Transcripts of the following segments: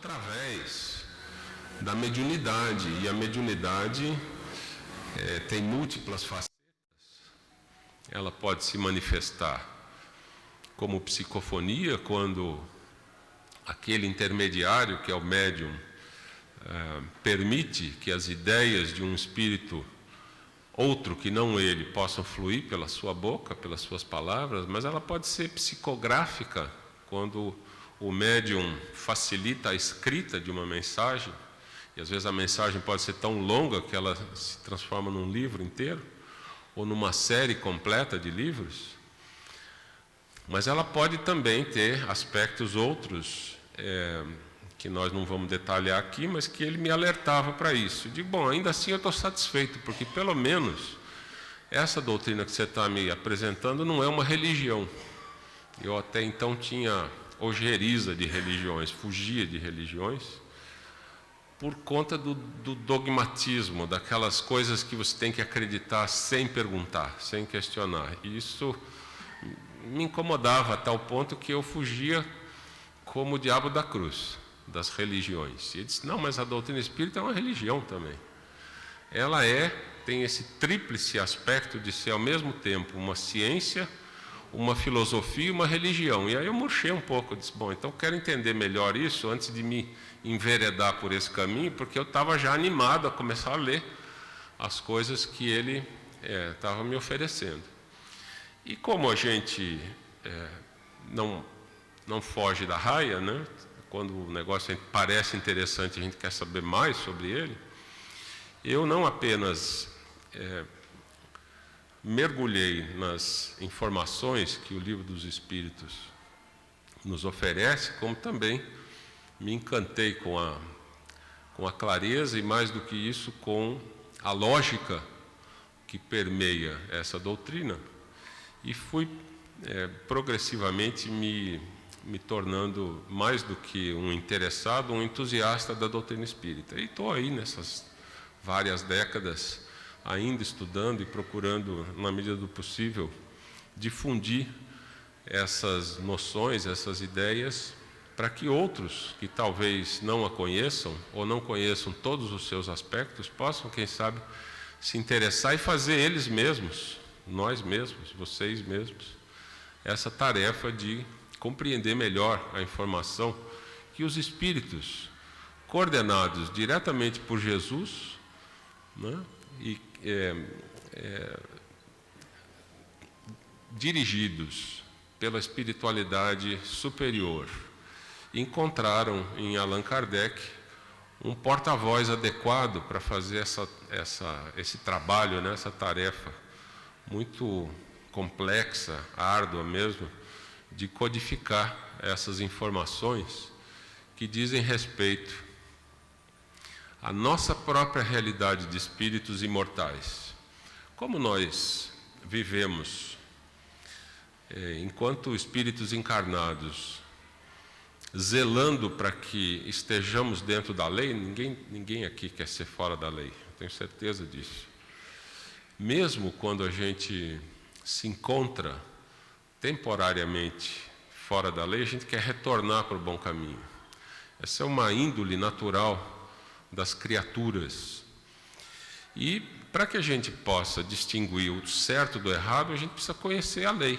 através da mediunidade. E a mediunidade tem múltiplas facetas. Ela pode se manifestar como psicofonia, quando aquele intermediário, que é o médium, permite que as ideias de um espírito outro que não ele possam fluir pela sua boca, pelas suas palavras. Mas ela pode ser psicográfica, quando o médium facilita a escrita de uma mensagem, e às vezes a mensagem pode ser tão longa que ela se transforma num livro inteiro, ou numa série completa de livros. Mas ela pode também ter aspectos outros, que nós não vamos detalhar aqui, mas que ele me alertava para isso. Digo, bom, ainda assim eu estou satisfeito, porque pelo menos essa doutrina que você está me apresentando não é uma religião. Eu até então tinha ojeriza de religiões, fugia de religiões, por conta do dogmatismo, daquelas coisas que você tem que acreditar sem perguntar, sem questionar. E isso me incomodava a tal ponto que eu fugia como o diabo da cruz, das religiões. E ele disse, não, mas a doutrina espírita é uma religião também. Ela tem esse tríplice aspecto de ser ao mesmo tempo uma ciência, uma filosofia e uma religião. E aí eu murchei um pouco, eu disse, bom, então eu quero entender melhor isso antes de me enveredar por esse caminho, porque eu estava já animado a começar a ler as coisas que ele estava me oferecendo. E como a gente não foge da raia, né? Quando o negócio parece interessante, a gente quer saber mais sobre ele, eu não apenas mergulhei nas informações que o Livro dos Espíritos nos oferece, como também me encantei com a clareza e, mais do que isso, com a lógica que permeia essa doutrina, e fui progressivamente me tornando mais do que um interessado, um entusiasta da doutrina espírita. E estou aí nessas várias décadas ainda estudando e procurando, na medida do possível, difundir essas noções, essas ideias, para que outros que talvez não a conheçam ou não conheçam todos os seus aspectos possam, quem sabe, se interessar e fazer eles mesmos, nós mesmos, vocês mesmos, essa tarefa de compreender melhor a informação que os espíritos, coordenados diretamente por Jesus, né, e dirigidos pela espiritualidade superior, encontraram em Allan Kardec um porta-voz adequado para fazer esse trabalho, né, essa tarefa muito complexa, árdua mesmo, de codificar essas informações que dizem respeito à nossa própria realidade de espíritos imortais. Como nós vivemos, enquanto espíritos encarnados, zelando para que estejamos dentro da lei, ninguém aqui quer ser fora da lei, tenho certeza disso. Mesmo quando a gente se encontra temporariamente fora da lei, a gente quer retornar para o bom caminho. Essa é uma índole natural das criaturas. E para que a gente possa distinguir o certo do errado, a gente precisa conhecer a lei.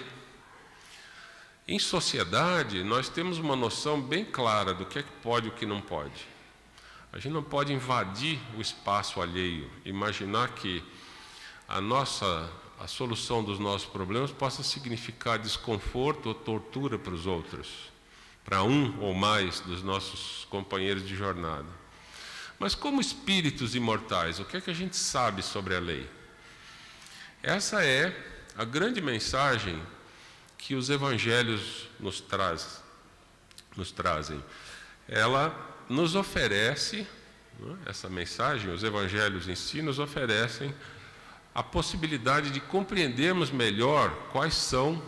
Em sociedade, nós temos uma noção bem clara do que é que pode e o que não pode. A gente não pode invadir o espaço alheio, imaginar que a solução dos nossos problemas possa significar desconforto ou tortura para os outros, para um ou mais dos nossos companheiros de jornada. Mas como espíritos imortais, o que é que a gente sabe sobre a lei? Essa é a grande mensagem que os evangelhos nos trazem. Ela nos oferece, essa mensagem, os evangelhos em si nos oferecem a possibilidade de compreendermos melhor quais são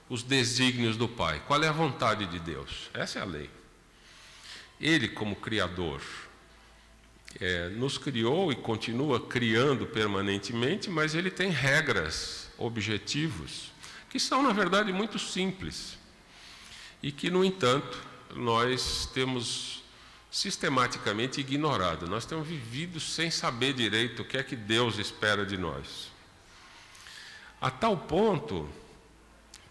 os desígnios do Pai, qual é a vontade de Deus. Essa é a lei. Ele, como Criador, nos criou e continua criando permanentemente, mas ele tem regras, objetivos, que são, na verdade, muito simples e que, no entanto, nós temos sistematicamente ignorado. Nós temos vivido sem saber direito o que é que Deus espera de nós. A tal ponto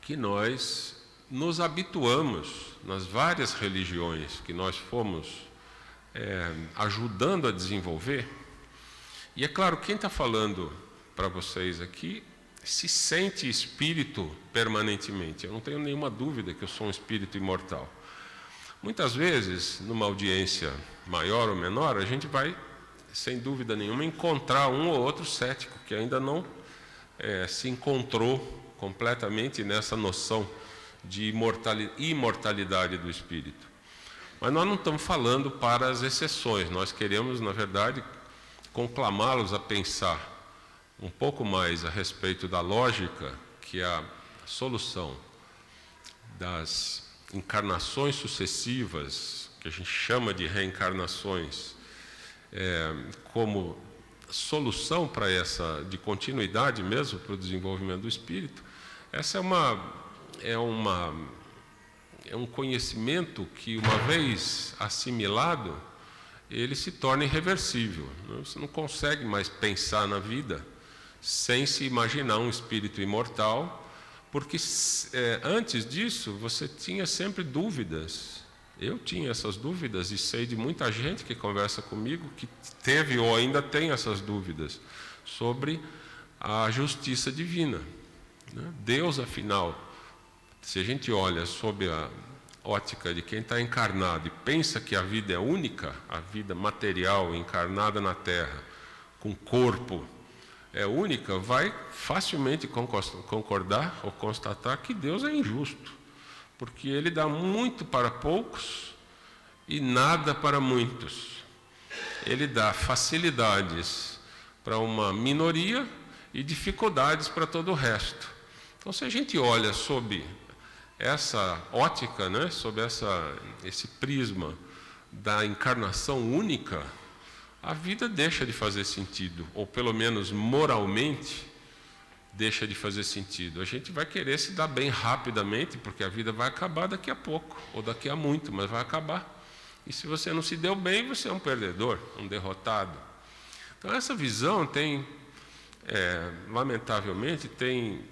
que nós nos habituamos nas várias religiões que nós fomos ajudando a desenvolver. E é claro, quem está falando para vocês aqui se sente espírito permanentemente. Eu não tenho nenhuma dúvida que eu sou um espírito imortal. Muitas vezes, numa audiência maior ou menor, a gente vai, sem dúvida nenhuma, encontrar um ou outro cético que ainda não se encontrou completamente nessa noção de imortalidade do espírito. Mas nós não estamos falando para as exceções, nós queremos, na verdade, conclamá-los a pensar um pouco mais a respeito da lógica, que é a solução das encarnações sucessivas, que a gente chama de reencarnações, como solução para essa, de continuidade mesmo, para o desenvolvimento do espírito. Essa é um conhecimento que, uma vez assimilado, ele se torna irreversível. Você não consegue mais pensar na vida sem se imaginar um espírito imortal, porque antes disso você tinha sempre dúvidas. Eu tinha essas dúvidas e sei de muita gente que conversa comigo que teve ou ainda tem essas dúvidas sobre a justiça divina. Deus, afinal, se a gente olha sob a ótica de quem está encarnado e pensa que a vida é única, a vida material encarnada na Terra, com corpo, é única, vai facilmente concordar ou constatar que Deus é injusto, porque Ele dá muito para poucos e nada para muitos. Ele dá facilidades para uma minoria e dificuldades para todo o resto. Então, se a gente olha sob essa ótica, sob esse prisma da encarnação única, a vida deixa de fazer sentido, ou pelo menos moralmente deixa de fazer sentido. A gente vai querer se dar bem rapidamente, porque a vida vai acabar daqui a pouco, ou daqui a muito, mas vai acabar. E se você não se deu bem, você é um perdedor, um derrotado. Então essa visão tem, lamentavelmente, tem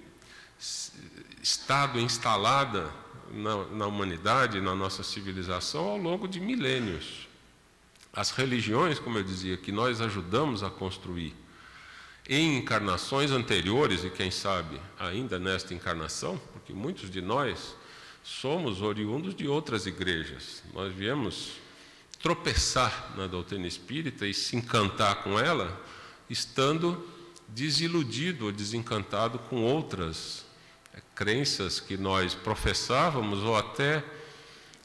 estado instalada na humanidade, na nossa civilização, ao longo de milênios. As religiões, como eu dizia, que nós ajudamos a construir em encarnações anteriores, e quem sabe ainda nesta encarnação, porque muitos de nós somos oriundos de outras igrejas. Nós viemos tropeçar na doutrina espírita e se encantar com ela, estando desiludido ou desencantado com outras crenças que nós professávamos ou até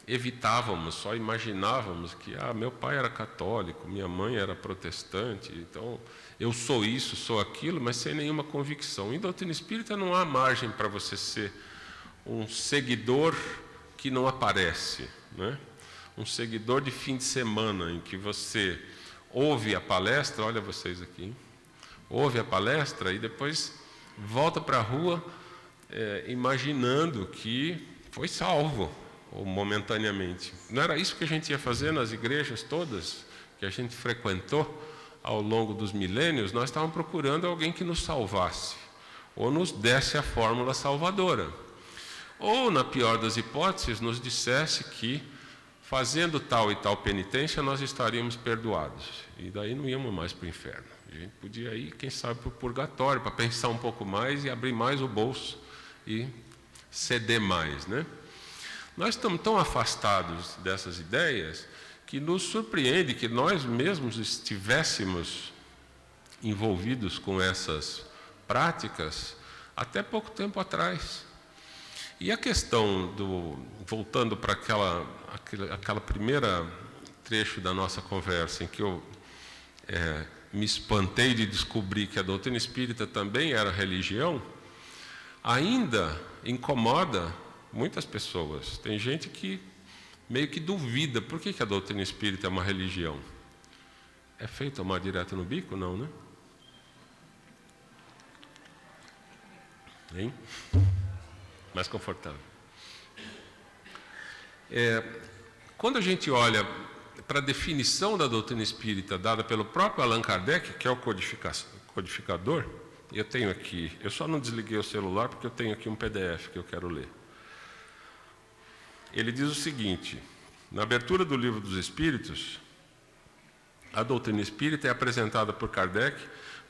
evitávamos, só imaginávamos que meu pai era católico, minha mãe era protestante, então eu sou isso, sou aquilo, mas sem nenhuma convicção. Em doutrina espírita não há margem para você ser um seguidor que não aparece, um seguidor de fim de semana, em que você ouve a palestra, olha vocês aqui, ouve a palestra e depois volta para a rua imaginando que foi salvo, ou momentaneamente. Não era isso que a gente ia fazer nas igrejas todas que a gente frequentou ao longo dos milênios? Nós estávamos procurando alguém que nos salvasse, ou nos desse a fórmula salvadora, ou, na pior das hipóteses, nos dissesse que, fazendo tal e tal penitência, nós estaríamos perdoados, e daí não íamos mais para o inferno. A gente podia ir, quem sabe, para o purgatório, para pensar um pouco mais e abrir mais o bolso e ceder mais, Nós estamos tão afastados dessas ideias que nos surpreende que nós mesmos estivéssemos envolvidos com essas práticas até pouco tempo atrás. E a questão voltando para aquela primeira trecho da nossa conversa, em que eu me espantei de descobrir que a doutrina espírita também era religião, ainda incomoda muitas pessoas. Tem gente que meio que duvida. Por que a doutrina espírita é uma religião? É feito tomar direto no bico? Não, né? Hein? Mais confortável. Quando a gente olha para a definição da doutrina espírita dada pelo próprio Allan Kardec, que é o codificador, eu tenho aqui, eu só não desliguei o celular porque eu tenho aqui um PDF que eu quero ler. Ele diz o seguinte: na abertura do Livro dos Espíritos, a doutrina espírita é apresentada por Kardec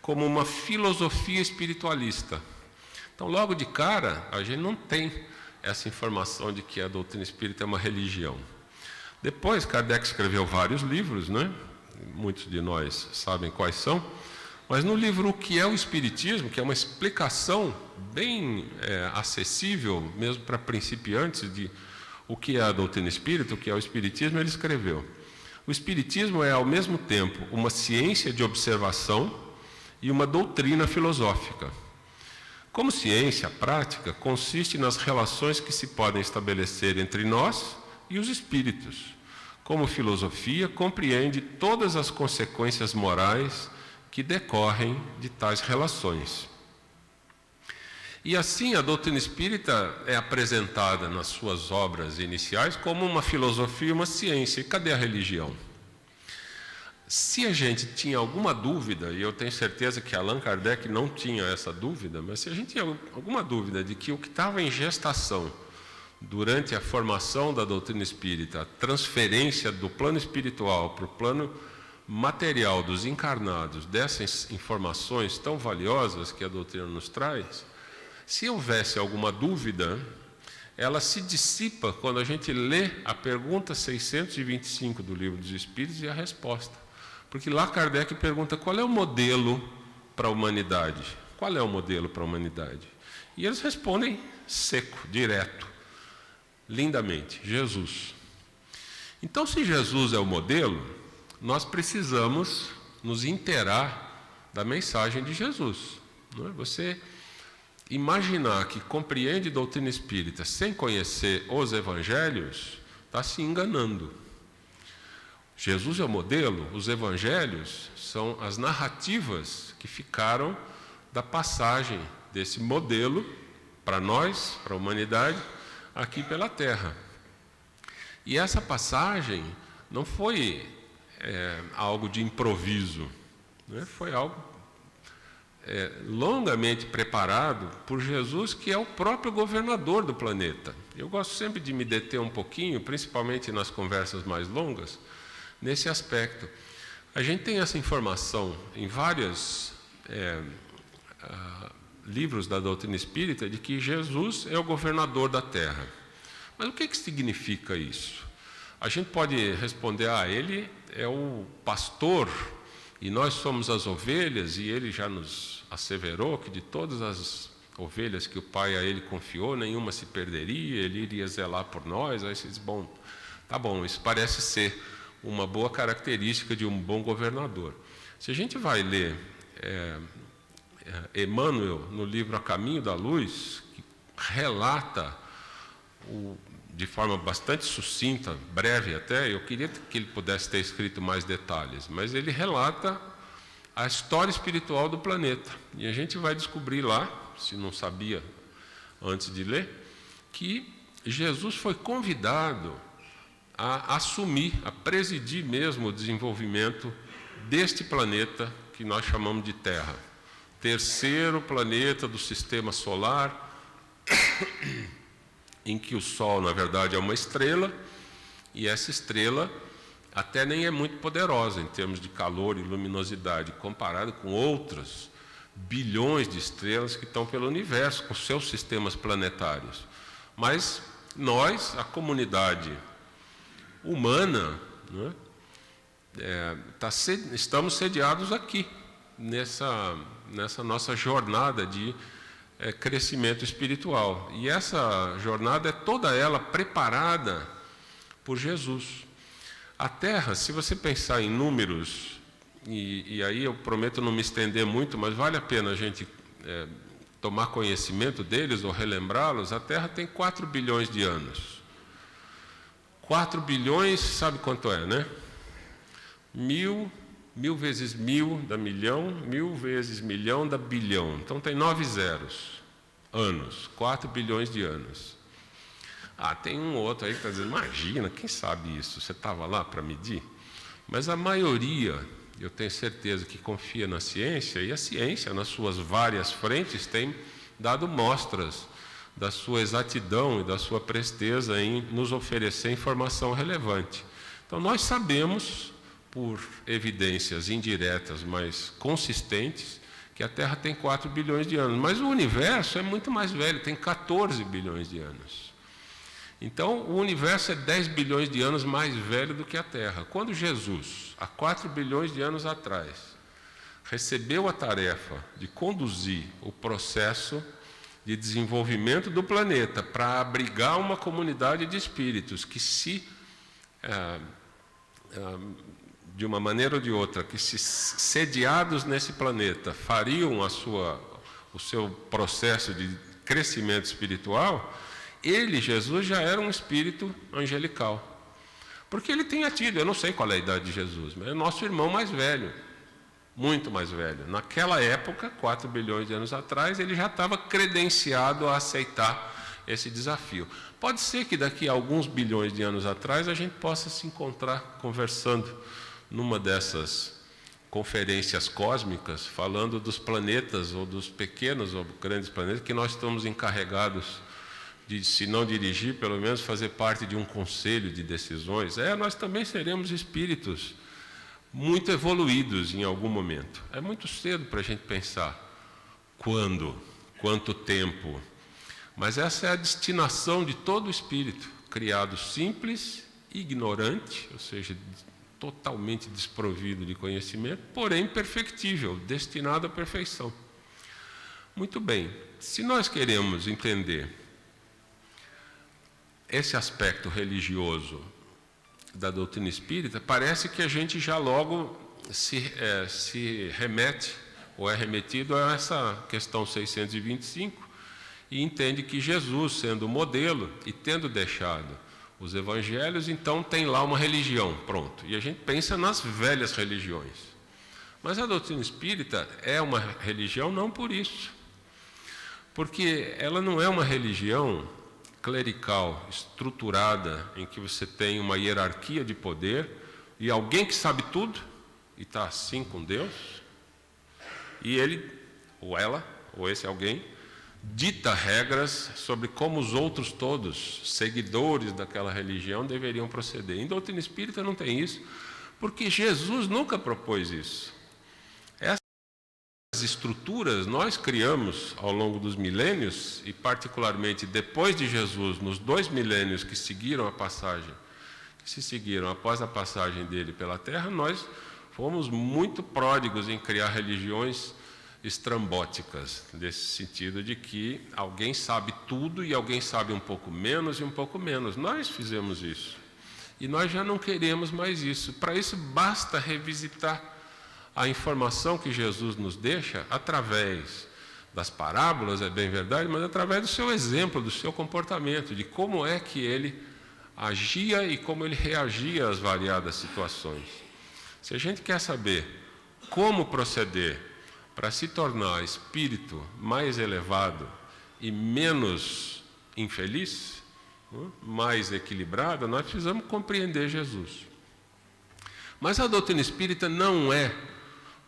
como uma filosofia espiritualista. Então, logo de cara, a gente não tem essa informação de que a doutrina espírita é uma religião. Depois, Kardec escreveu vários livros, né? Muitos de nós sabem quais são, mas no livro O que é o Espiritismo, que é uma explicação bem acessível, mesmo para principiantes, de o que é a doutrina espírita, o que é o Espiritismo, ele escreveu: o Espiritismo é, ao mesmo tempo, uma ciência de observação e uma doutrina filosófica. Como ciência, a prática consiste nas relações que se podem estabelecer entre nós e os espíritos. Como filosofia, compreende todas as consequências morais que decorrem de tais relações. E assim, a doutrina espírita é apresentada nas suas obras iniciais como uma filosofia e uma ciência. E cadê a religião? Se a gente tinha alguma dúvida, e eu tenho certeza que Allan Kardec não tinha essa dúvida, mas se a gente tinha alguma dúvida de que o que estava em gestação durante a formação da doutrina espírita, a transferência do plano espiritual para o plano material dos encarnados, dessas informações tão valiosas que a doutrina nos traz, se houvesse alguma dúvida, ela se dissipa quando a gente lê a pergunta 625 do Livro dos Espíritos e a resposta. Porque lá Kardec pergunta qual é o modelo para a humanidade. Qual é o modelo para a humanidade? E eles respondem seco, direto, lindamente: Jesus. Então, se Jesus é o modelo, nós precisamos nos inteirar da mensagem de Jesus. Não é? Você imaginar que compreende doutrina espírita sem conhecer os evangelhos, está se enganando. Jesus é o modelo, os evangelhos são as narrativas que ficaram da passagem desse modelo para nós, para a humanidade, aqui pela Terra. E essa passagem não foi algo de improviso, né? Foi algo longamente preparado por Jesus, que é o próprio governador do planeta. Eu gosto sempre de me deter um pouquinho, principalmente nas conversas mais longas, nesse aspecto. A gente tem essa informação em vários livros da doutrina espírita de que Jesus é o governador da Terra. Mas o que significa isso? A gente pode responder: ele é o pastor e nós somos as ovelhas, e ele já nos asseverou que de todas as ovelhas que o Pai a ele confiou, nenhuma se perderia, ele iria zelar por nós. Aí você diz: bom, tá bom, isso parece ser uma boa característica de um bom governador. Se a gente vai ler Emmanuel no livro A Caminho da Luz, que relata de forma bastante sucinta, breve até, eu queria que ele pudesse ter escrito mais detalhes, mas ele relata a história espiritual do planeta. E a gente vai descobrir lá, se não sabia antes de ler, que Jesus foi convidado a assumir, a presidir mesmo o desenvolvimento deste planeta que nós chamamos de Terra. Terceiro planeta do sistema solar, em que o Sol, na verdade, é uma estrela, e essa estrela até nem é muito poderosa em termos de calor e luminosidade, comparado com outras bilhões de estrelas que estão pelo universo, com seus sistemas planetários. Mas nós, a comunidade humana, né, estamos sediados aqui, nessa nossa jornada de crescimento espiritual. E essa jornada é toda ela preparada por Jesus. A Terra, se você pensar em números, e aí eu prometo não me estender muito, mas vale a pena a gente tomar conhecimento deles ou relembrá-los. A Terra tem 4 bilhões de anos. 4 bilhões, sabe quanto é, né? 1000 vezes 1000 dá milhão, 1000 vezes milhão dá bilhão. Então tem 9 zeros, anos, 4 bilhões de anos. Tem um outro aí que está dizendo, imagina, quem sabe isso? Você estava lá para medir? Mas a maioria, eu tenho certeza que confia na ciência, e a ciência, nas suas várias frentes, tem dado mostras da sua exatidão e da sua presteza em nos oferecer informação relevante. Então, nós sabemos, por evidências indiretas, mas consistentes, que a Terra tem 4 bilhões de anos. Mas o universo é muito mais velho, tem 14 bilhões de anos. Então, o universo é 10 bilhões de anos mais velho do que a Terra. Quando Jesus, há 4 bilhões de anos atrás, recebeu a tarefa de conduzir o processo de desenvolvimento do planeta para abrigar uma comunidade de espíritos que de uma maneira ou de outra, que se sediados nesse planeta fariam o seu processo de crescimento espiritual, ele, Jesus, já era um espírito angelical. Porque ele tinha tido, eu não sei qual é a idade de Jesus, mas é nosso irmão mais velho, muito mais velho. Naquela época, 4 bilhões de anos atrás, ele já estava credenciado a aceitar esse desafio. Pode ser que daqui a alguns bilhões de anos atrás a gente possa se encontrar conversando numa dessas conferências cósmicas, falando dos planetas, ou dos pequenos ou grandes planetas, que nós estamos encarregados de, se não dirigir, pelo menos fazer parte de um conselho de decisões. Nós também seremos espíritos muito evoluídos em algum momento. É muito cedo para a gente pensar quando, quanto tempo. Mas essa é a destinação de todo espírito, criado simples, ignorante, ou seja, totalmente desprovido de conhecimento, porém perfectível, destinado à perfeição. Muito bem, se nós queremos entender esse aspecto religioso da doutrina espírita, parece que a gente já logo se remete, ou é remetido a essa questão 625, e entende que Jesus, sendo o modelo e tendo deixado os evangelhos, então tem lá uma religião, pronto. E a gente pensa nas velhas religiões. Mas a doutrina espírita é uma religião não por isso. Porque ela não é uma religião clerical, estruturada, em que você tem uma hierarquia de poder e alguém que sabe tudo e está assim com Deus, e ele, ou ela, ou esse alguém, dita regras sobre como os outros todos, seguidores daquela religião, deveriam proceder. Em doutrina espírita não tem isso, porque Jesus nunca propôs isso. Essas estruturas nós criamos ao longo dos milênios, e particularmente depois de Jesus, nos 2 milênios que seguiram a passagem, que se seguiram após a passagem dele pela Terra, nós fomos muito pródigos em criar religiões estrambóticas, nesse sentido de que alguém sabe tudo e alguém sabe um pouco menos e um pouco menos. Nós fizemos isso. E nós já não queremos mais isso. Para isso basta revisitar a informação que Jesus nos deixa através das parábolas, é bem verdade, mas através do seu exemplo, do seu comportamento, de como é que ele agia e como ele reagia às variadas situações. Se a gente quer saber como proceder para se tornar espírito mais elevado e menos infeliz, mais equilibrado, nós precisamos compreender Jesus. Mas a doutrina espírita não é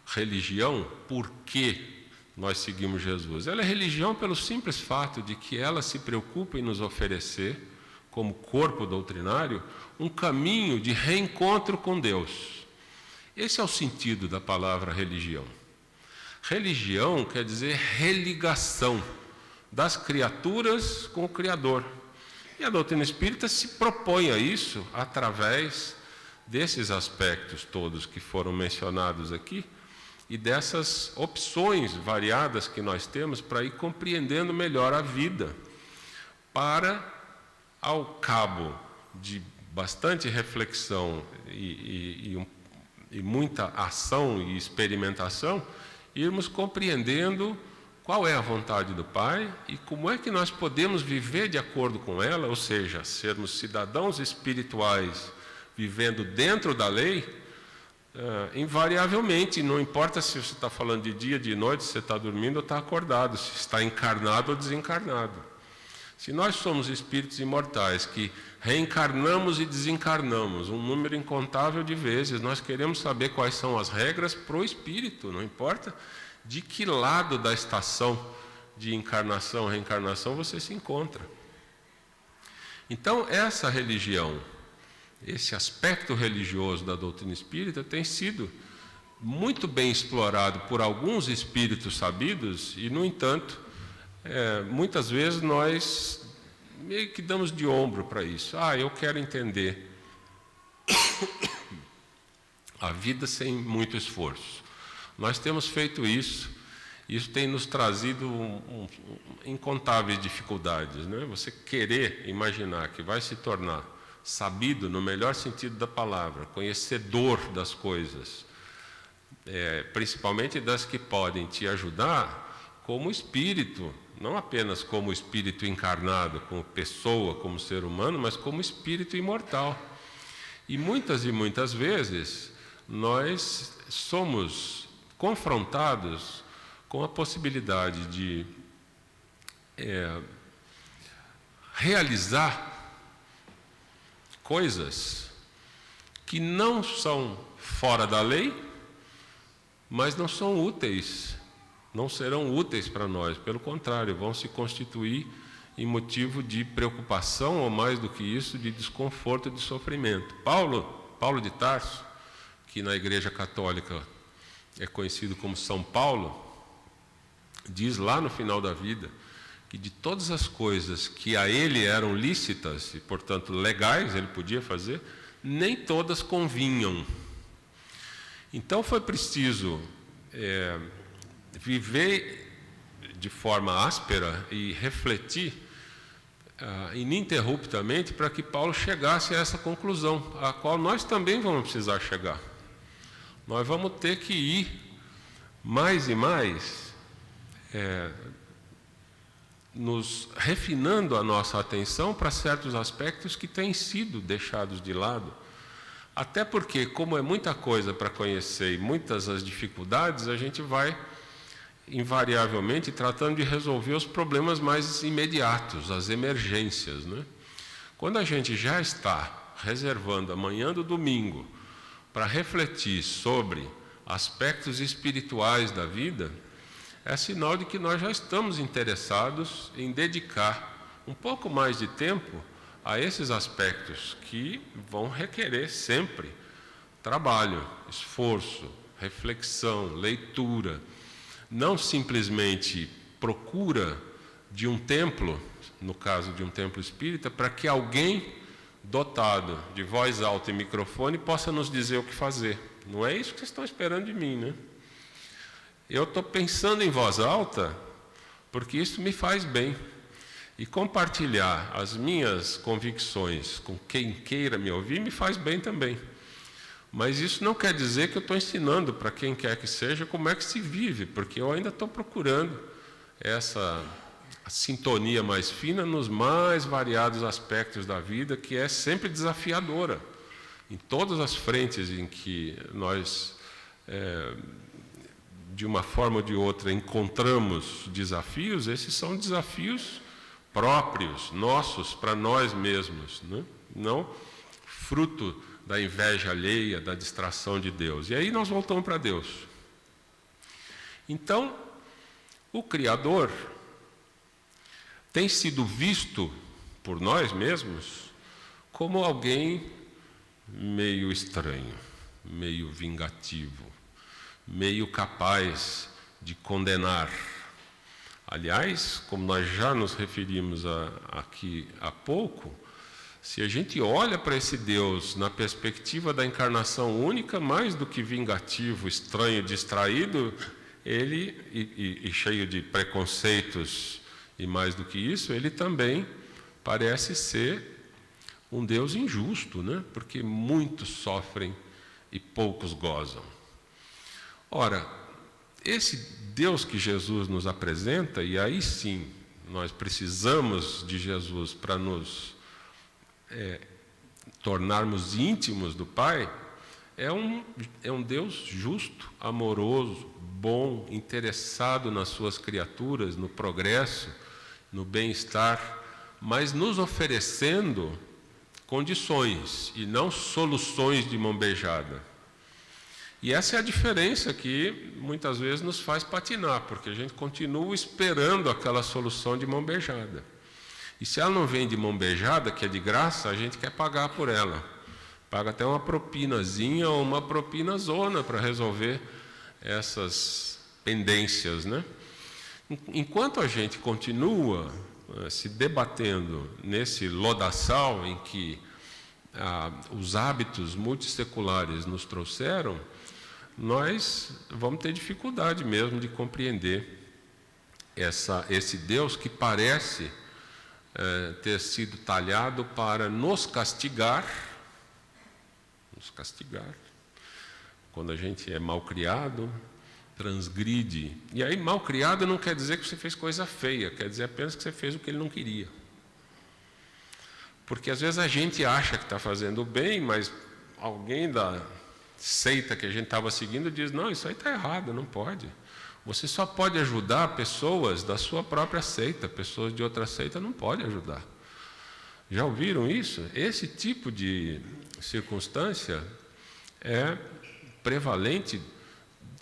religião porque nós seguimos Jesus. Ela é religião pelo simples fato de que ela se preocupa em nos oferecer, como corpo doutrinário, um caminho de reencontro com Deus. Esse é o sentido da palavra religião. Religião quer dizer religação das criaturas com o Criador. E a doutrina espírita se propõe a isso através desses aspectos todos que foram mencionados aqui e dessas opções variadas que nós temos para ir compreendendo melhor a vida, para, ao cabo de bastante reflexão e muita ação e experimentação, irmos compreendendo qual é a vontade do Pai e como é que nós podemos viver de acordo com ela, ou seja, sermos cidadãos espirituais vivendo dentro da lei, invariavelmente, não importa se você está falando de dia, de noite, se você está dormindo ou está acordado, se está encarnado ou desencarnado. Se nós somos espíritos imortais que reencarnamos e desencarnamos um número incontável de vezes, nós queremos saber quais são as regras para o espírito, não importa de que lado da estação de encarnação, reencarnação você se encontra. Então, essa religião, esse aspecto religioso da doutrina espírita tem sido muito bem explorado por alguns espíritos sabidos e, no entanto, muitas vezes nós meio que damos de ombro para isso. Eu quero entender a vida sem muito esforço. Nós temos feito isso. Isso tem nos trazido incontáveis dificuldades, né? Você querer imaginar que vai se tornar sabido no melhor sentido da palavra, conhecedor das coisas, principalmente das que podem te ajudar como espírito, não apenas como espírito encarnado, como pessoa, como ser humano, mas como espírito imortal. E muitas vezes nós somos confrontados com a possibilidade de realizar coisas que não são fora da lei, mas não são úteis, não serão úteis para nós, pelo contrário, vão se constituir em motivo de preocupação, ou mais do que isso, de desconforto e de sofrimento. Paulo de Tarso, que na Igreja Católica é conhecido como São Paulo, diz lá no final da vida que de todas as coisas que a ele eram lícitas e, portanto, legais, ele podia fazer, nem todas convinham. Então foi preciso viver de forma áspera e refletir ininterruptamente para que Paulo chegasse a essa conclusão, a qual nós também vamos precisar chegar. Nós vamos ter que ir mais e mais nos refinando a nossa atenção para certos aspectos que têm sido deixados de lado. Até porque, como é muita coisa para conhecer e muitas as dificuldades, a gente vai invariavelmente tratando de resolver os problemas mais imediatos, as emergências, né? Quando a gente já está reservando a manhã do domingo para refletir sobre aspectos espirituais da vida, é sinal de que nós já estamos interessados em dedicar um pouco mais de tempo a esses aspectos que vão requerer sempre trabalho, esforço, reflexão, leitura. Não simplesmente procura de um templo, no caso de um templo espírita, para que alguém dotado de voz alta e microfone possa nos dizer o que fazer. Não é isso que vocês estão esperando de mim, né? Eu estou pensando em voz alta porque isso me faz bem. E compartilhar as minhas convicções com quem queira me ouvir me faz bem também. Mas isso não quer dizer que eu estou ensinando para quem quer que seja como é que se vive, porque eu ainda estou procurando essa sintonia mais fina nos mais variados aspectos da vida, que é sempre desafiadora. Em todas as frentes em que nós, de uma forma ou de outra, encontramos desafios, esses são desafios próprios, nossos, para nós mesmos, né? Não fruto da inveja alheia, da distração de Deus. E aí nós voltamos para Deus. Então, o Criador tem sido visto por nós mesmos como alguém meio estranho, meio vingativo, meio capaz de condenar. Aliás, como nós já nos referimos aqui há pouco, se a gente olha para esse Deus na perspectiva da encarnação única, mais do que vingativo, estranho, distraído, ele, e cheio de preconceitos, e mais do que isso, ele também parece ser um Deus injusto, né? Porque muitos sofrem e poucos gozam. Ora, esse Deus que Jesus nos apresenta, e aí sim nós precisamos de Jesus para nos tornarmos íntimos do Pai, é um Deus justo, amoroso, bom, interessado nas suas criaturas, no progresso, no bem-estar mas nos oferecendo condições e não soluções de mão beijada. E essa é a diferença que muitas vezes nos faz patinar, porque a gente continua esperando aquela solução de mão beijada. E se ela não vem de mão beijada, que é de graça, a gente quer pagar por ela. Paga até uma propinazinha ou uma propinazona para resolver essas pendências, né? Enquanto a gente continua se debatendo nesse lodaçal em que os hábitos multisseculares nos trouxeram, nós vamos ter dificuldade mesmo de compreender esse Deus que parece ter sido talhado para nos castigar, quando a gente é mal criado, transgride. E aí, mal criado não quer dizer que você fez coisa feia, quer dizer apenas que você fez o que ele não queria. Porque às vezes a gente acha que está fazendo bem, mas alguém da seita que a gente estava seguindo diz: não, isso aí está errado, não pode. Você só pode ajudar pessoas da sua própria seita, pessoas de outra seita não pode ajudar. Já ouviram isso? Esse tipo de circunstância é prevalente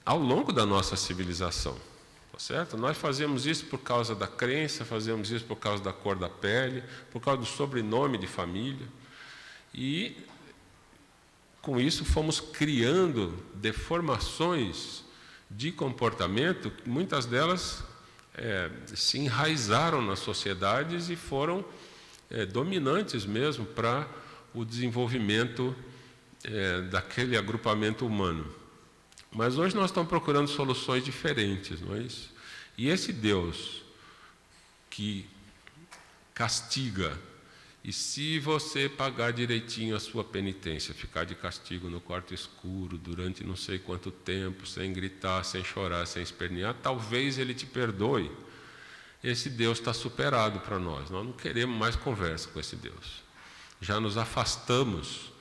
ao longo da nossa civilização, tá certo? Nós fazemos isso por causa da crença, fazemos isso por causa da cor da pele, por causa do sobrenome de família, e com isso fomos criando deformações de comportamento, muitas delas se enraizaram nas sociedades e foram dominantes mesmo para o desenvolvimento daquele agrupamento humano. Mas hoje nós estamos procurando soluções diferentes, não é isso? E esse Deus que castiga, e se você pagar direitinho a sua penitência, ficar de castigo no quarto escuro durante não sei quanto tempo, sem gritar, sem chorar, sem espernear, talvez Ele te perdoe. Esse Deus está superado para nós. Nós não queremos mais conversa com esse Deus. Já nos afastamos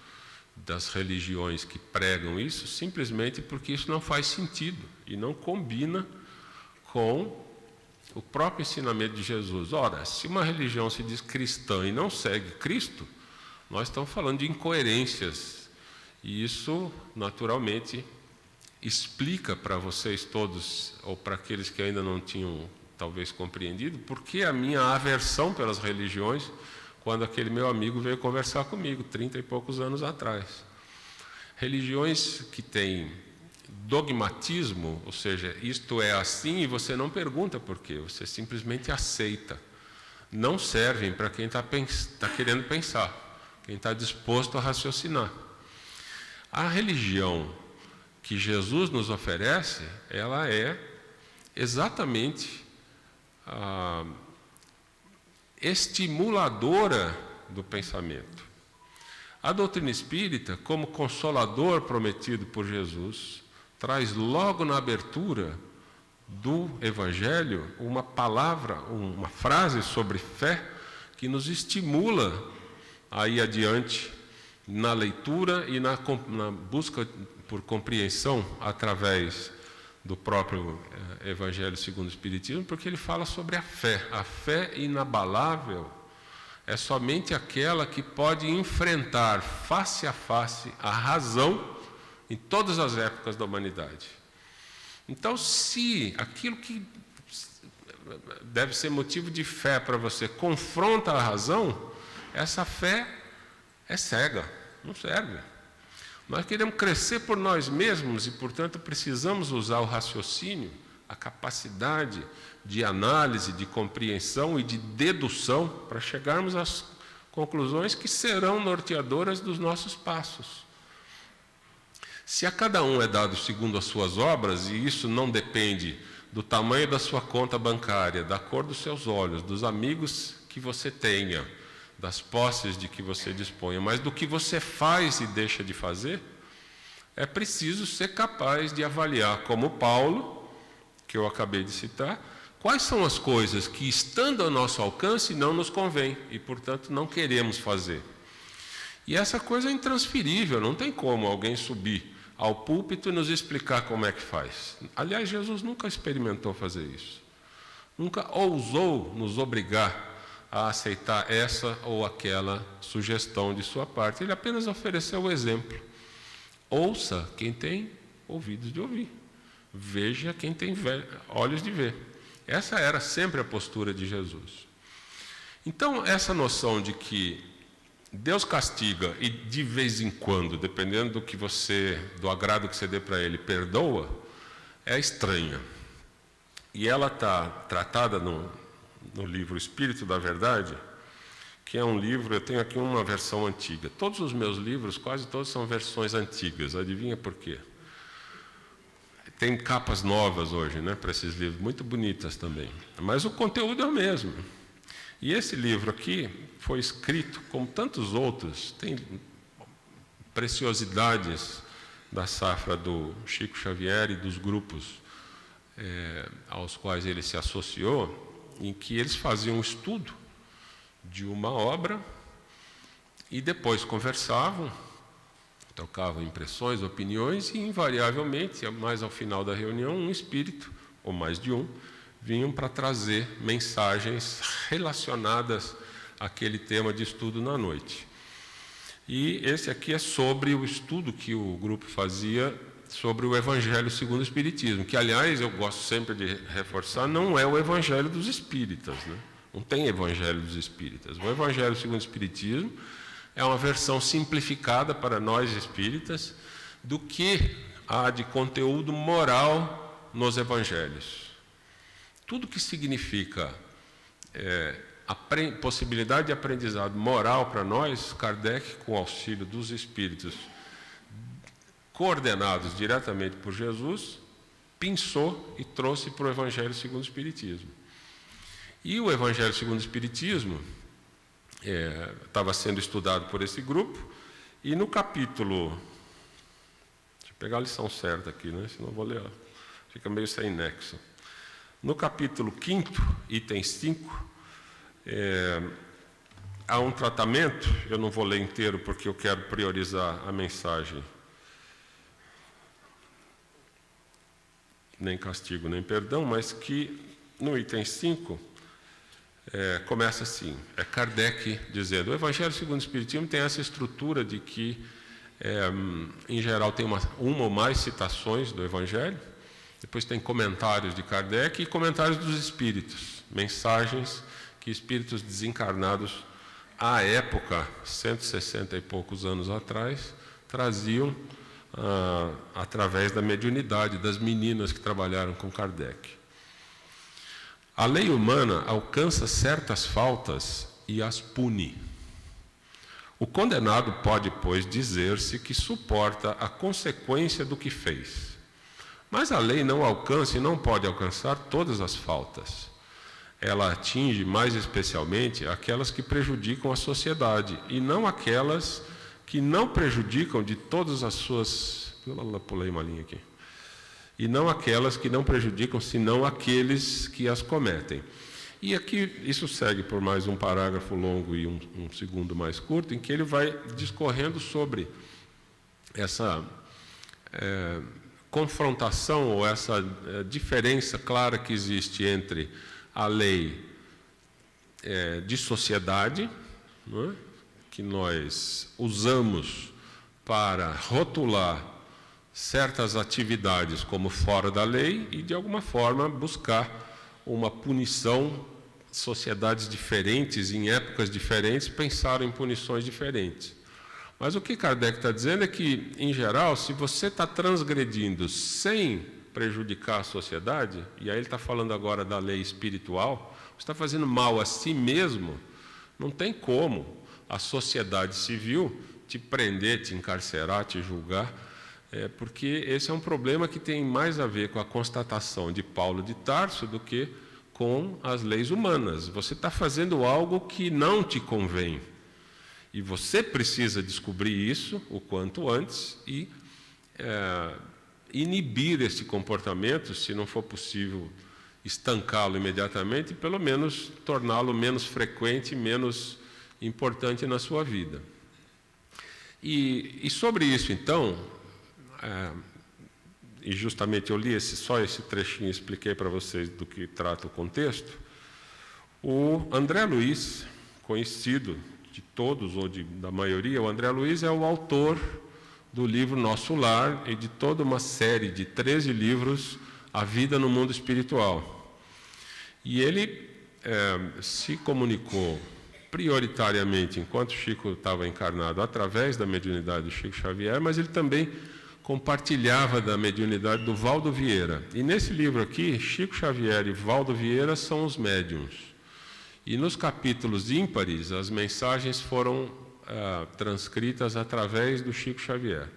das religiões que pregam isso, simplesmente porque isso não faz sentido e não combina com o próprio ensinamento de Jesus. Ora, se uma religião se diz cristã e não segue Cristo, nós estamos falando de incoerências, e isso naturalmente explica para vocês todos, ou para aqueles que ainda não tinham talvez compreendido, por que a minha aversão pelas religiões, quando aquele meu amigo veio conversar comigo, 30 e poucos anos atrás. Religiões que têm dogmatismo, ou seja, isto é assim e você não pergunta por quê, você simplesmente aceita. Não servem para quem está querendo pensar, quem está disposto a raciocinar. A religião que Jesus nos oferece, ela é exatamente estimuladora do pensamento. A doutrina espírita, como consolador prometido por Jesus, traz logo na abertura do Evangelho uma palavra, uma frase sobre fé que nos estimula a ir adiante na leitura e na busca por compreensão através do próprio Evangelho segundo o Espiritismo, porque ele fala sobre a fé inabalável. É somente aquela que pode enfrentar face a face a razão em todas as épocas da humanidade. Então, se aquilo que deve ser motivo de fé para você confronta a razão, essa fé é cega, não serve. Nós queremos crescer por nós mesmos e, portanto, precisamos usar o raciocínio, a capacidade de análise, de compreensão e de dedução para chegarmos às conclusões que serão norteadoras dos nossos passos. Se a cada um é dado segundo as suas obras, e isso não depende do tamanho da sua conta bancária, da cor dos seus olhos, dos amigos que você tenha, das posses de que você disponha, mas do que você faz e deixa de fazer, é preciso ser capaz de avaliar, como Paulo, que eu acabei de citar, quais são as coisas que, estando ao nosso alcance, não nos convém e, portanto, não queremos fazer. E essa coisa é intransferível, não tem como alguém subir ao púlpito e nos explicar como é que faz. Aliás, Jesus nunca experimentou fazer isso. Nunca ousou nos obrigar a aceitar essa ou aquela sugestão de sua parte. Ele apenas ofereceu o exemplo. Ouça quem tem ouvidos de ouvir. Veja quem tem olhos de ver. Essa era sempre a postura de Jesus. Então, essa noção de que Deus castiga e de vez em quando, dependendo do agrado que você dê para Ele, perdoa, é estranha. E ela está tratada no livro Espírito da Verdade, que é um livro, eu tenho aqui uma versão antiga. Todos os meus livros, quase todos, são versões antigas. Adivinha por quê? Tem capas novas hoje, né, para esses livros, muito bonitas também. Mas o conteúdo é o mesmo. E esse livro aqui foi escrito, como tantos outros, tem preciosidades da safra do Chico Xavier e dos grupos aos quais ele se associou, em que eles faziam um estudo de uma obra e depois conversavam, trocavam impressões, opiniões e, invariavelmente, mais ao final da reunião, um espírito, ou mais de um, vinham para trazer mensagens relacionadas àquele tema de estudo na noite. E esse aqui é sobre o estudo que o grupo fazia sobre o Evangelho segundo o Espiritismo, que, aliás, eu gosto sempre de reforçar, não é o Evangelho dos Espíritas, né? Não tem Evangelho dos Espíritas. O Evangelho segundo o Espiritismo é uma versão simplificada para nós espíritas do que há de conteúdo moral nos Evangelhos. Tudo que significa possibilidade de aprendizado moral para nós, Kardec, com o auxílio dos espíritos coordenados diretamente por Jesus, pensou e trouxe para o Evangelho segundo o Espiritismo. E o Evangelho segundo o Espiritismo estava sendo estudado por esse grupo, e no capítulo... Deixa eu pegar a lição certa aqui, né? Senão eu vou ler, fica meio sem nexo. No capítulo 5º, item 5, há um tratamento, eu não vou ler inteiro porque eu quero priorizar a mensagem. Nem castigo, nem perdão, mas que no item 5 começa assim, é Kardec dizendo, o Evangelho segundo o Espiritismo tem essa estrutura de que, em geral, tem uma ou mais citações do Evangelho, depois tem comentários de Kardec e comentários dos espíritos, mensagens que espíritos desencarnados, à época, 160 e poucos anos atrás, traziam através da mediunidade das meninas que trabalharam com Kardec. A lei humana alcança certas faltas e as pune. O condenado pode, pois, dizer-se que suporta a consequência do que fez. Mas a lei não alcança e não pode alcançar todas as faltas. Ela atinge mais especialmente aquelas que prejudicam a sociedade e não aquelas que não prejudicam de todas as suas... Pulei uma linha aqui. E não aquelas que não prejudicam, senão aqueles que as cometem. E aqui isso segue por mais um parágrafo longo e um segundo mais curto, em que ele vai discorrendo sobre essa confrontação ou essa diferença clara que existe entre a lei de sociedade, não é? Que nós usamos para rotular certas atividades como fora da lei e, de alguma forma, buscar uma punição. Sociedades diferentes, em épocas diferentes, pensaram em punições diferentes. Mas o que Kardec está dizendo é que, em geral, se você está transgredindo sem prejudicar a sociedade, e aí ele está falando agora da lei espiritual, você está fazendo mal a si mesmo, não tem como a sociedade civil te prender, te encarcerar, te julgar, porque esse é um problema que tem mais a ver com a constatação de Paulo de Tarso do que com as leis humanas. Você está fazendo algo que não te convém. E você precisa descobrir isso o quanto antes e inibir esse comportamento, se não for possível estancá-lo imediatamente, e pelo menos torná-lo menos frequente, menos importante na sua vida. E sobre isso, então, e justamente eu li só esse trechinho e expliquei para vocês do que trata o contexto, O André Luiz, conhecido de todos ou da maioria, o André Luiz é o autor do livro Nosso Lar e de toda uma série de 13 livros, A Vida no Mundo Espiritual. E ele se comunicou prioritariamente, enquanto Chico estava encarnado, através da mediunidade do Chico Xavier, mas ele também compartilhava da mediunidade do Valdo Vieira. E nesse livro aqui, Chico Xavier e Valdo Vieira são os médiuns. E nos capítulos ímpares, as mensagens foram transcritas através do Chico Xavier.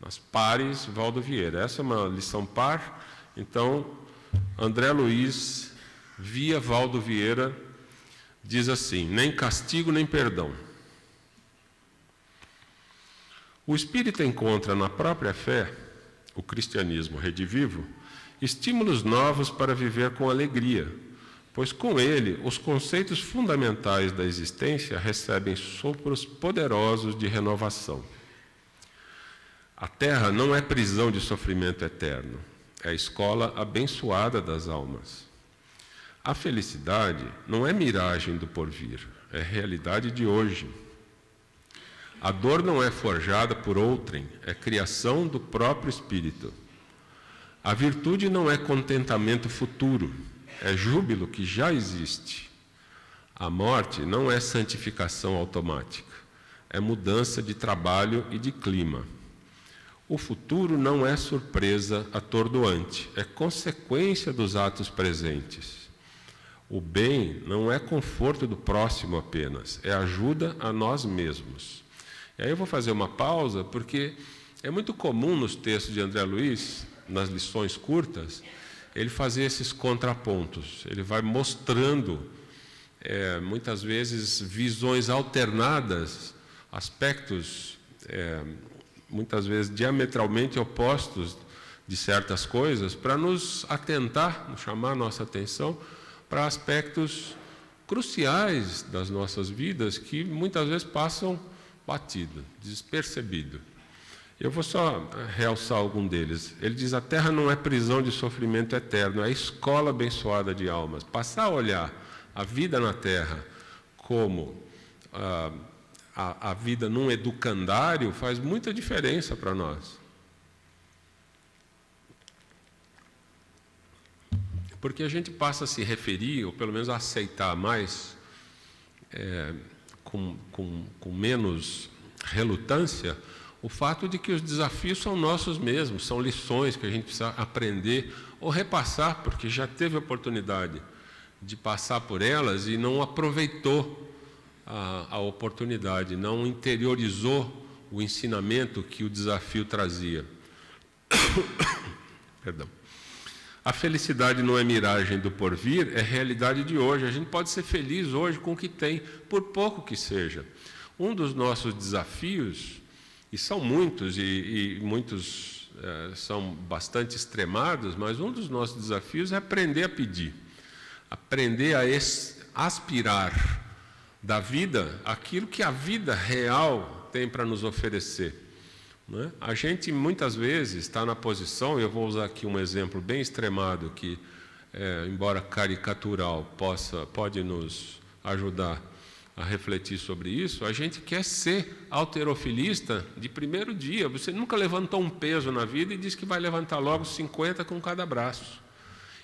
Nas pares, Valdo Vieira. Essa é uma lição par. Então, André Luiz, via Valdo Vieira, diz assim: nem castigo nem perdão. O espírito encontra na própria fé, o cristianismo redivivo, estímulos novos para viver com alegria, pois com ele os conceitos fundamentais da existência recebem sopros poderosos de renovação. A Terra não é prisão de sofrimento eterno, é a escola abençoada das almas. A felicidade não é miragem do porvir, é realidade de hoje. A dor não é forjada por outrem, é criação do próprio espírito. A virtude não é contentamento futuro, é júbilo que já existe. A morte não é santificação automática, é mudança de trabalho e de clima. O futuro não é surpresa atordoante, é consequência dos atos presentes. O bem não é conforto do próximo apenas, é ajuda a nós mesmos. E aí eu vou fazer uma pausa, porque é muito comum nos textos de André Luiz, nas lições curtas, ele fazer esses contrapontos. Ele vai mostrando, muitas vezes, visões alternadas, aspectos, muitas vezes, diametralmente opostos de certas coisas, para nos atentar, chamar a nossa atenção para aspectos cruciais das nossas vidas, que muitas vezes passam batido, despercebido. Eu vou só realçar algum deles. Ele diz: a Terra não é prisão de sofrimento eterno, é a escola abençoada de almas. Passar a olhar a vida na Terra como a vida num educandário faz muita diferença para nós. Porque a gente passa a se referir, ou pelo menos a aceitar mais, com menos relutância, o fato de que os desafios são nossos mesmos, são lições que a gente precisa aprender ou repassar, porque já teve a oportunidade de passar por elas e não aproveitou a oportunidade, não interiorizou o ensinamento que o desafio trazia. Perdão. A felicidade não é miragem do porvir, é realidade de hoje. A gente pode ser feliz hoje com o que tem, por pouco que seja. Um dos nossos desafios, e são muitos, e muitos são bastante extremados, mas um dos nossos desafios é aprender a pedir, aprender a aspirar da vida aquilo que a vida real tem para nos oferecer. Né? A gente muitas vezes está na posição, eu vou usar aqui um exemplo bem extremado que, embora caricatural, pode nos ajudar a refletir sobre isso. A gente quer ser halterofilista de primeiro dia. Você nunca levantou um peso na vida e diz que vai levantar logo 50 com cada braço.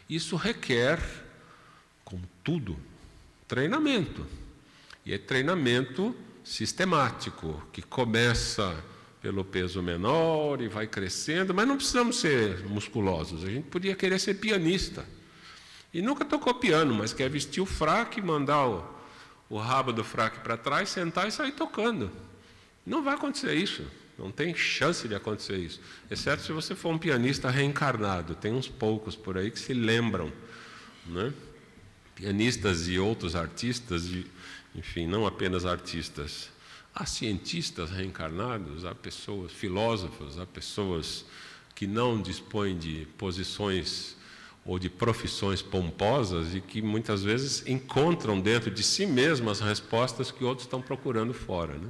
Isso requer, como tudo, treinamento. E é treinamento sistemático, que começa pelo peso menor e vai crescendo, mas não precisamos ser musculosos. A gente podia querer ser pianista. E nunca tocou piano, mas quer vestir o fraque, mandar o rabo do fraque para trás, sentar e sair tocando. Não vai acontecer isso. Não tem chance de acontecer isso. Exceto se você for um pianista reencarnado. Tem uns poucos por aí que se lembram. Né? Pianistas e outros artistas, enfim, não apenas artistas. Há cientistas reencarnados, há pessoas, filósofos, há pessoas que não dispõem de posições ou de profissões pomposas e que muitas vezes encontram dentro de si mesmas as respostas que outros estão procurando fora, né?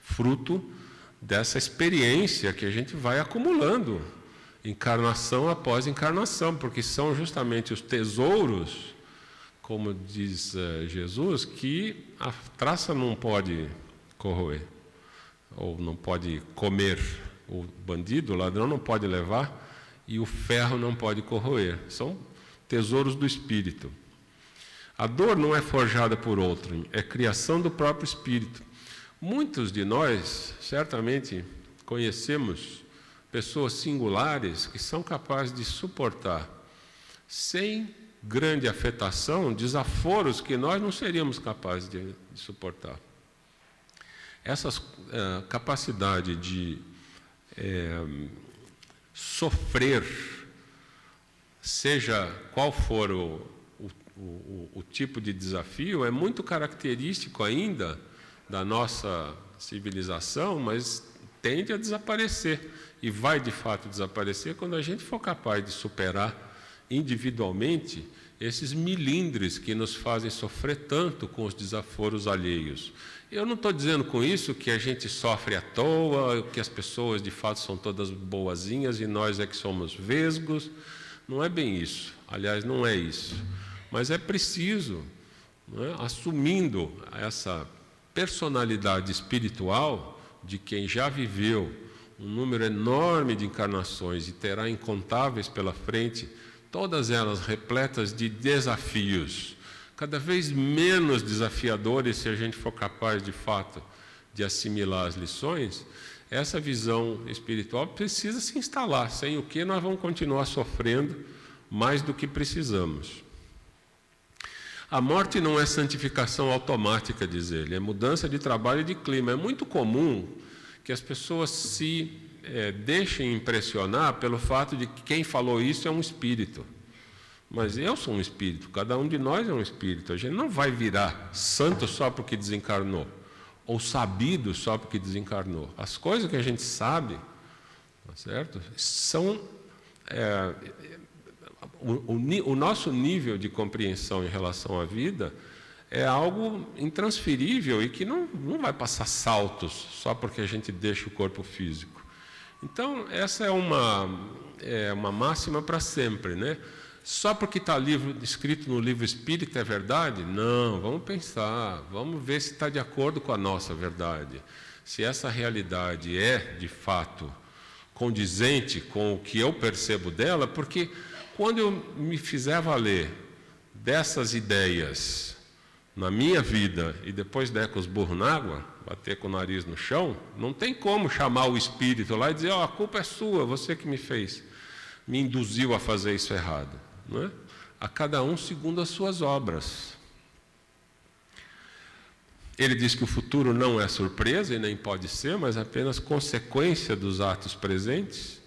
Fruto dessa experiência que a gente vai acumulando, encarnação após encarnação, porque são justamente os tesouros como diz Jesus, que a traça não pode corroer, ou não pode comer, o bandido, o ladrão não pode levar, e o ferro não pode corroer. São tesouros do Espírito. A dor não é forjada por outro, é criação do próprio Espírito. Muitos de nós, certamente, conhecemos pessoas singulares que são capazes de suportar, sem grande afetação, desaforos que nós não seríamos capazes de suportar. Essa capacidade de sofrer, seja qual for o tipo de desafio, é muito característico ainda da nossa civilização, mas tende a desaparecer, e vai de fato desaparecer quando a gente for capaz de superar individualmente esses milindres que nos fazem sofrer tanto com os desaforos alheios. Eu não estou dizendo com isso que a gente sofre à toa, que as pessoas de fato são todas boazinhas e nós é que somos vesgos. Não é bem isso. Aliás, não é isso. Mas é preciso, assumindo essa personalidade espiritual de quem já viveu um número enorme de encarnações e terá incontáveis pela frente, todas elas repletas de desafios, cada vez menos desafiadores se a gente for capaz, de fato, de assimilar as lições. Essa visão espiritual precisa se instalar, sem o que nós vamos continuar sofrendo mais do que precisamos. A morte não é santificação automática, diz ele, é mudança de trabalho e de clima. É muito comum que as pessoas se deixem impressionar pelo fato de que quem falou isso é um espírito. Mas eu sou um espírito, cada um de nós é um espírito. A gente não vai virar santo só porque desencarnou, ou sabido só porque desencarnou. As coisas que a gente sabe, tá certo? São... O nosso nível de compreensão em relação à vida é algo intransferível e que não vai passar saltos só porque a gente deixa o corpo físico. Então, essa é uma máxima para sempre, né? Só porque está escrito no livro espírita é verdade? Não, vamos pensar, vamos ver se está de acordo com a nossa verdade. Se essa realidade é, de fato, condizente com o que eu percebo dela, porque quando eu me fizer valer dessas ideias na minha vida e depois der com os burros na água, bater com o nariz no chão, não tem como chamar o espírito lá e dizer: a culpa é sua, você que me fez, me induziu a fazer isso errado. Não é? A cada um segundo as suas obras. Ele diz que o futuro não é surpresa e nem pode ser, mas apenas consequência dos atos presentes.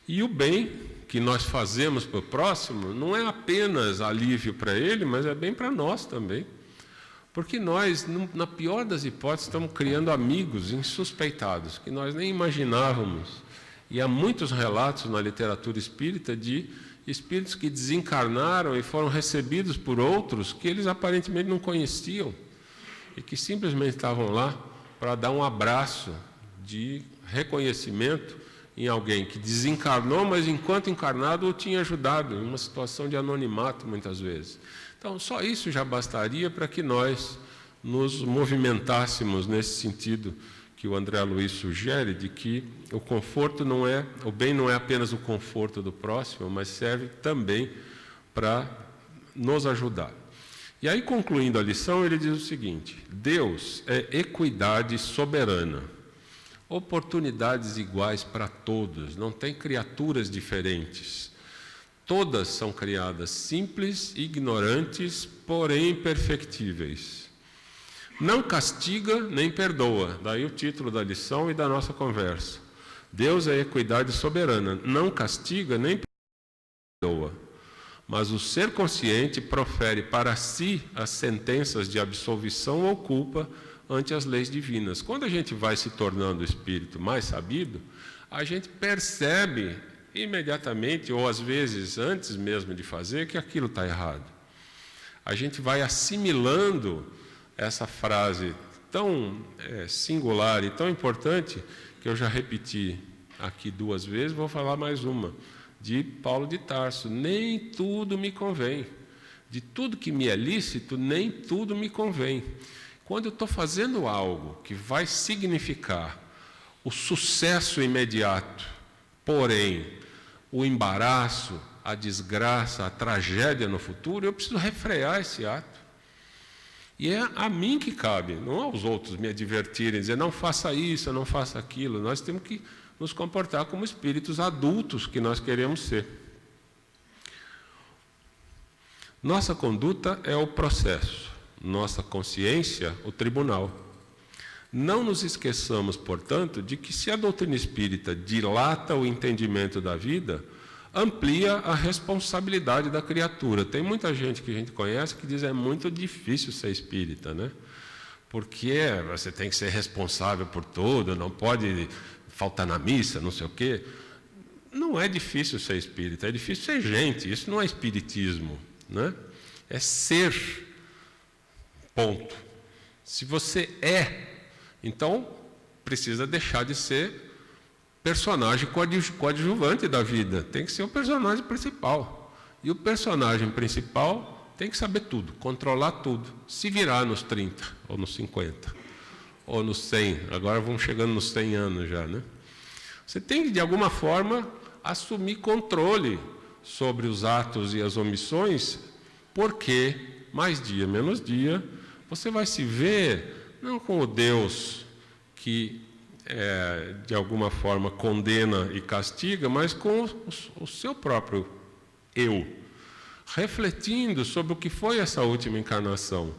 E o bem que nós fazemos para o próximo não é apenas alívio para ele, mas é bem para nós também. Porque nós, na pior das hipóteses, estamos criando amigos insuspeitados, que nós nem imaginávamos. E há muitos relatos na literatura espírita de espíritos que desencarnaram e foram recebidos por outros que eles aparentemente não conheciam e que simplesmente estavam lá para dar um abraço de reconhecimento em alguém que desencarnou, mas enquanto encarnado o tinha ajudado, em uma situação de anonimato muitas vezes. Então, só isso já bastaria para que nós nos movimentássemos nesse sentido que o André Luiz sugere, de que o conforto o bem não é apenas o conforto do próximo, mas serve também para nos ajudar. E aí, concluindo a lição, ele diz o seguinte: Deus é equidade soberana, oportunidades iguais para todos, não tem criaturas diferentes. Todas são criadas simples, ignorantes, porém perfectíveis. Não castiga nem perdoa, daí o título da lição e da nossa conversa. Deus é equidade soberana, não castiga nem perdoa, mas o ser consciente profere para si as sentenças de absolvição ou culpa ante as leis divinas. Quando a gente vai se tornando espírito mais sabido, a gente percebe imediatamente, ou às vezes antes mesmo de fazer, que aquilo está errado. A gente vai assimilando essa frase tão singular e tão importante, que eu já repeti aqui 2 vezes, vou falar mais uma, de Paulo de Tarso: nem tudo me convém, De tudo que me é lícito, nem tudo me convém. Quando eu estou fazendo algo que vai significar o sucesso imediato, porém, o embaraço, a desgraça, a tragédia no futuro, eu preciso refrear esse ato. E é a mim que cabe, não aos outros me advertirem, dizer, não faça isso, não faça aquilo. Nós temos que nos comportar como espíritos adultos que nós queremos ser. Nossa conduta é o processo, nossa consciência, o tribunal. Não nos esqueçamos, portanto, de que se a doutrina espírita dilata o entendimento da vida, amplia a responsabilidade da criatura. Tem muita gente que a gente conhece que diz que é muito difícil ser espírita, né? Porque você tem que ser responsável por tudo, não pode faltar na missa, não sei o quê. Não é difícil ser espírita, é difícil ser gente. Isso não é espiritismo, né? É ser, ponto. Se você então precisa deixar de ser personagem coadjuvante da vida. Tem que ser o personagem principal. E o personagem principal tem que saber tudo, controlar tudo, se virar nos 30, ou nos 50, ou nos 100. Agora vamos chegando nos 100 anos já, né? Você tem que, de alguma forma, assumir controle sobre os atos e as omissões, porque, mais dia, menos dia, você vai se ver, não com o Deus que, de alguma forma, condena e castiga, mas com o seu próprio eu, refletindo sobre o que foi essa última encarnação.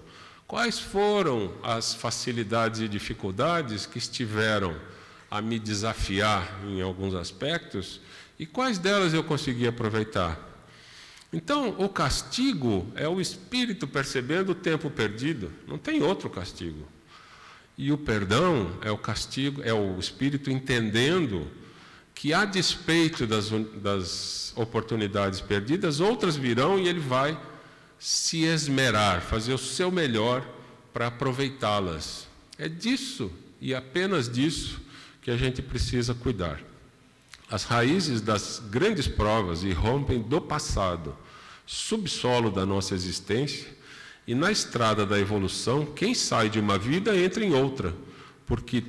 Quais foram as facilidades e dificuldades que estiveram a me desafiar em alguns aspectos e quais delas eu consegui aproveitar? Então, o castigo é o espírito percebendo o tempo perdido, não tem outro castigo. E o perdão é o castigo, é o espírito entendendo que, a despeito das oportunidades perdidas, outras virão e ele vai se esmerar, fazer o seu melhor para aproveitá-las. É disso, e apenas disso, que a gente precisa cuidar. As raízes das grandes provas irrompem do passado, subsolo da nossa existência, e na estrada da evolução, quem sai de uma vida entra em outra, porque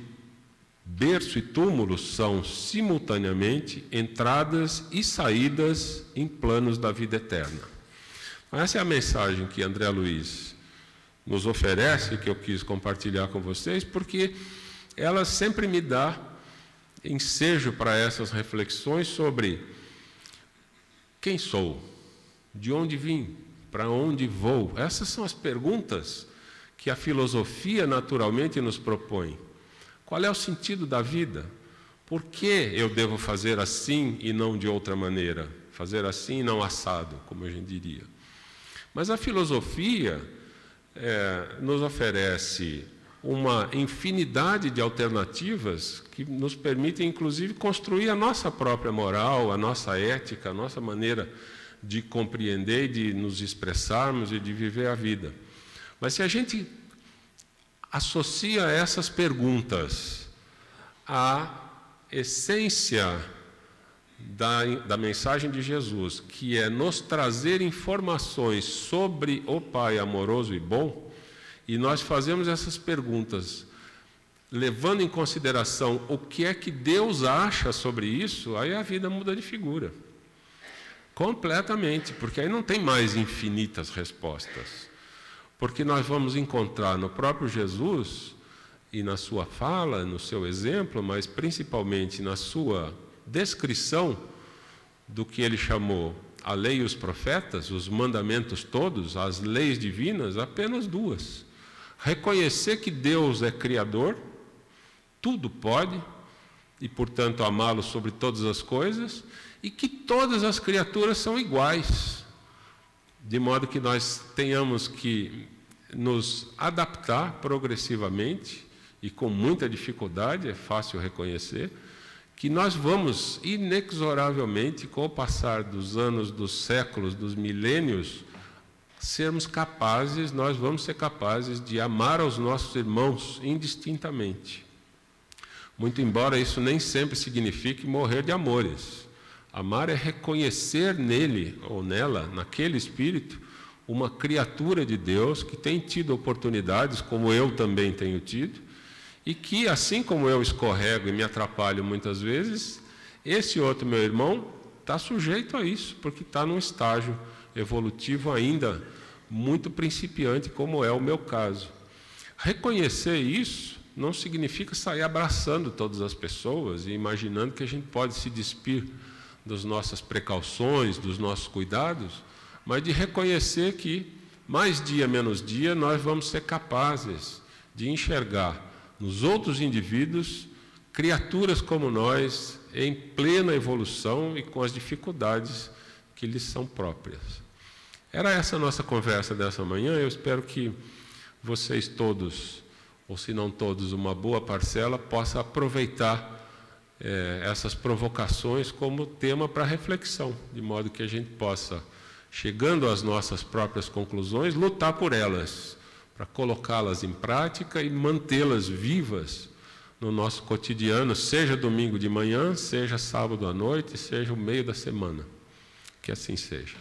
berço e túmulo são, simultaneamente, entradas e saídas em planos da vida eterna. Essa é a mensagem que André Luiz nos oferece, que eu quis compartilhar com vocês, porque ela sempre me dá ensejo para essas reflexões sobre quem sou, de onde vim, para onde vou. Essas são as perguntas que a filosofia naturalmente nos propõe. Qual é o sentido da vida? Por que eu devo fazer assim e não de outra maneira? Fazer assim e não assado, como a gente diria. Mas a filosofia nos oferece uma infinidade de alternativas que nos permitem, inclusive, construir a nossa própria moral, a nossa ética, a nossa maneira de compreender, de nos expressarmos e de viver a vida. Mas se a gente associa essas perguntas à essência da mensagem de Jesus, que é nos trazer informações sobre o Pai amoroso e bom, e nós fazemos essas perguntas levando em consideração o que é que Deus acha sobre isso, aí a vida muda de figura. Completamente, porque aí não tem mais infinitas respostas. Porque nós vamos encontrar no próprio Jesus, e na sua fala, no seu exemplo, mas principalmente na sua descrição do que ele chamou a lei e os profetas, os mandamentos todos, as leis divinas, apenas duas. Reconhecer que Deus é Criador, tudo pode, e portanto amá-lo sobre todas as coisas, e que todas as criaturas são iguais, de modo que nós tenhamos que nos adaptar progressivamente, e com muita dificuldade, é fácil reconhecer, que nós vamos inexoravelmente, com o passar dos anos, dos séculos, dos milênios, nós vamos ser capazes de amar aos nossos irmãos indistintamente. Muito embora isso nem sempre signifique morrer de amores. Amar é reconhecer nele ou nela, naquele espírito, uma criatura de Deus que tem tido oportunidades, como eu também tenho tido, e que, assim como eu escorrego e me atrapalho muitas vezes, esse outro meu irmão está sujeito a isso, porque está num estágio evolutivo ainda muito principiante, como é o meu caso. Reconhecer isso não significa sair abraçando todas as pessoas e imaginando que a gente pode se despir das nossas precauções, dos nossos cuidados, mas de reconhecer que, mais dia menos dia, nós vamos ser capazes de enxergar nos outros indivíduos criaturas como nós, em plena evolução e com as dificuldades que lhes são próprias. Era essa a nossa conversa dessa manhã. Eu espero que vocês todos, ou se não todos, uma boa parcela, possa aproveitar essas provocações como tema para reflexão, de modo que a gente possa, chegando às nossas próprias conclusões, lutar por elas, para colocá-las em prática e mantê-las vivas no nosso cotidiano, seja domingo de manhã, seja sábado à noite, seja o meio da semana. Que assim seja.